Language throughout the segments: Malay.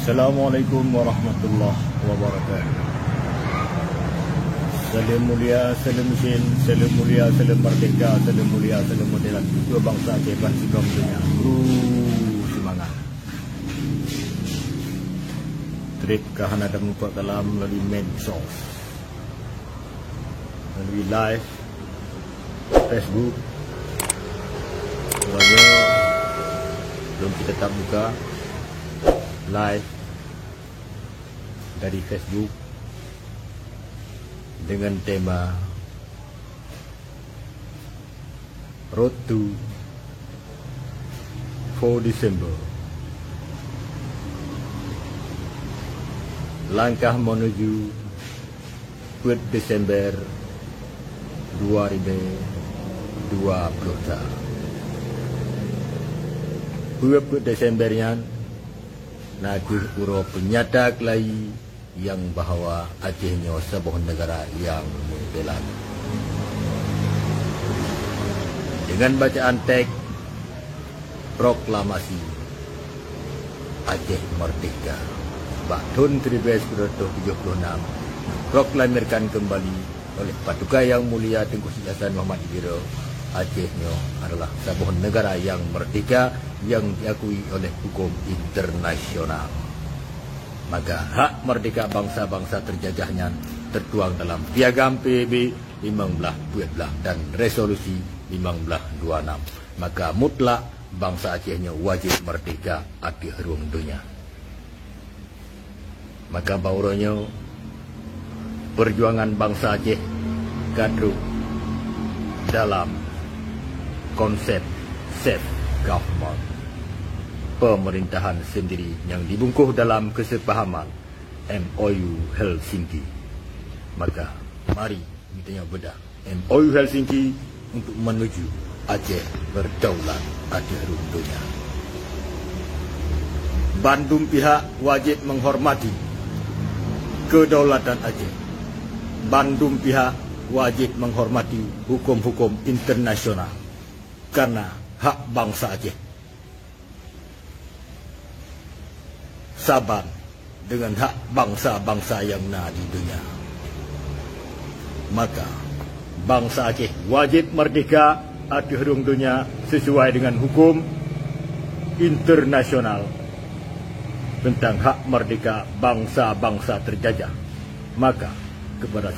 Assalamualaikum warahmatullahi wabarakatuh. Salam mulia, salam mesin, salam mulia, salam merdeka, salam mulia, salam moderat. Dua bangsa Aceh dan Sigom dunia. Semangat. Trip kahana dan muka dalam melalui medsos, melalui live Facebook. Semuanya belum kita tak buka live dari Facebook dengan tema Road to 4 Desember. Langkah menuju 4 Desember 2020. 4 Desembernya Naguh uro penyadak lagi yang bahawa Acehnya sebuah negara yang membelan. Dengan bacaan teks proklamasi Aceh Merdeka tahun 1976 proklamirkan kembali oleh Paduka Yang Mulia Tengku Sri Hasan Muhammad Ibiro, Acehnya adalah sebuah negara yang merdeka yang diakui oleh hukum internasional. Maka hak merdeka bangsa-bangsa terjajahnya tertuang dalam Piagam PBB 1512 dan Resolusi 1526. Maka mutlak bangsa Acehnya wajib merdeka di ruang dunia. Maka bauronya perjuangan bangsa Aceh kadru dalam konsep self government, pemerintahan sendiri yang dibungkuh dalam kesepahaman MOU Helsinki. Maka mari kita bedah MOU Helsinki untuk menuju Aceh berdaulat di dunia. Bandung pihak wajib menghormati kedaulatan Aceh. Bandung pihak wajib menghormati hukum-hukum internasional karena hak bangsa Aceh saban dengan hak bangsa-bangsa yang ada di dunia. Maka bangsa Aceh wajib merdeka di ruang dunia sesuai dengan hukum internasional tentang hak merdeka bangsa-bangsa terjajah. Maka kepada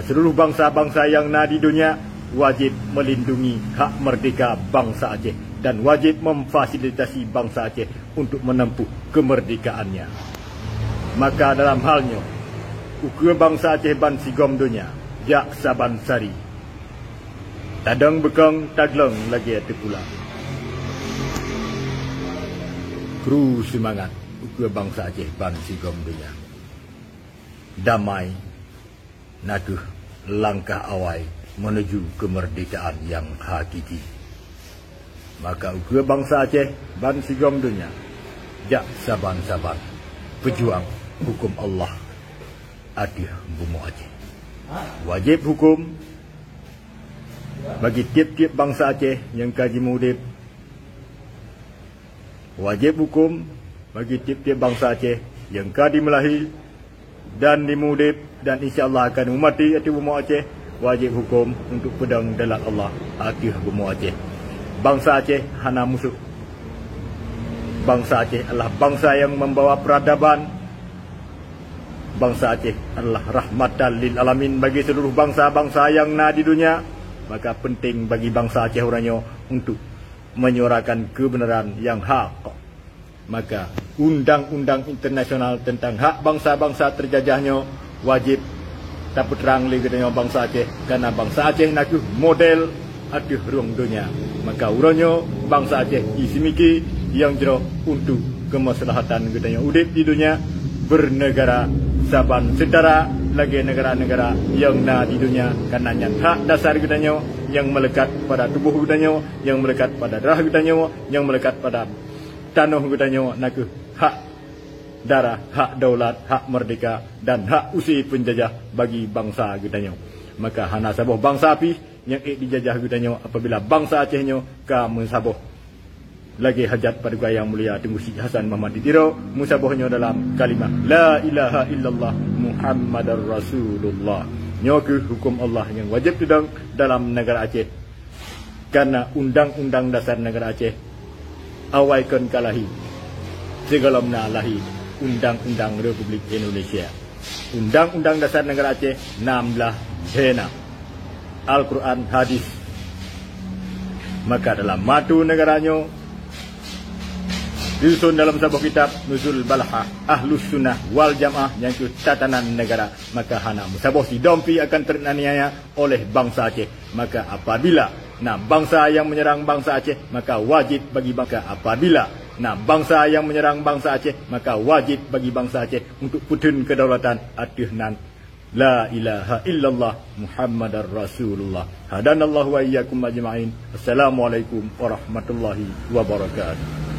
seluruh bangsa-bangsa yang ada di dunia wajib melindungi hak merdeka bangsa Aceh dan wajib memfasilitasi bangsa Aceh untuk menempuh kemerdekaannya. Maka dalam halnya ukur bangsa Aceh ban Sigom dunia jak saban sari tadang bekang tagleng lagi ada pula. Kru semangat ukur bangsa Aceh ban Sigom dunia. Damai naduh langkah awal menuju kemerdekaan yang hakiki. Maka ukur bangsa Aceh ban Sigom dunia jak saban-saban pejuang hukum Allah adih bumi Aceh. Wajib hukum bagi tiap-tiap bangsa Aceh yang kaji mudib. Wajib hukum bagi tiap-tiap bangsa Aceh yang kaji melahi dan dimudib dan insyaAllah akan memati di bumi Aceh. Wajib hukum untuk pedang dalam Allah adih bumi Aceh. Bangsa Aceh hana musuh. Bangsa Aceh adalah bangsa yang membawa peradaban. Bangsa Aceh adalah rahmatan lil alamin bagi seluruh bangsa-bangsa yang ada di dunia. Maka penting bagi bangsa Aceh orangnya untuk menyuarakan kebenaran yang hak. Maka undang-undang internasional tentang hak bangsa-bangsa terjajahnya wajib dapat terang lagi dengan bangsa Aceh karena bangsa Aceh nak model di ruang dunia. Maka urangnya bangsa Aceh isimiki yang jero untuk kemaslahatan gedanya udip di dunia bernegara saban setara lagi negara-negara yang na di dunia karena hak dasar gedanya yang melekat pada tubuh gedanya, yang melekat pada darah gedanya, yang melekat pada tanah gedanya nak hak darah, hak daulat, hak merdeka dan hak usi penjajah bagi bangsa gedanya. Maka hana sabuh bangsa api yang dijajah gedanya apabila bangsa Acehnya ka mensabuh lagi hajat pada gua yang mulia Tengku Syekh Hasan Muhammad Ditiro musabohnya dalam kalimah la ilaha illallah Muhammadar Rasulullah. Nyoke hukum Allah yang wajib tudang dalam negara Aceh. Karena undang-undang dasar negara Aceh awaikan kalahi segala menalahi undang-undang Republik Indonesia. Undang-undang dasar negara Aceh 16 hena Al-Quran hadis. Maka dalam matu negaranya disusun dalam sebuah kitab Nuzul Balha Ahlus Sunnah wal Jamaah yang itu tatanan negara. Maka hana musabah si dompi akan teraniaya oleh bangsa Aceh. Maka apabila bangsa yang menyerang bangsa Aceh, maka wajib bagi bangsa apabila bangsa yang menyerang bangsa Aceh, maka wajib bagi bangsa Aceh untuk putun kedaulatan atihnan la ilaha illallah Muhammadar Rasulullah. Hadanallahu wa iyyakum ajma'in. Assalamualaikum warahmatullahi wabarakatuh.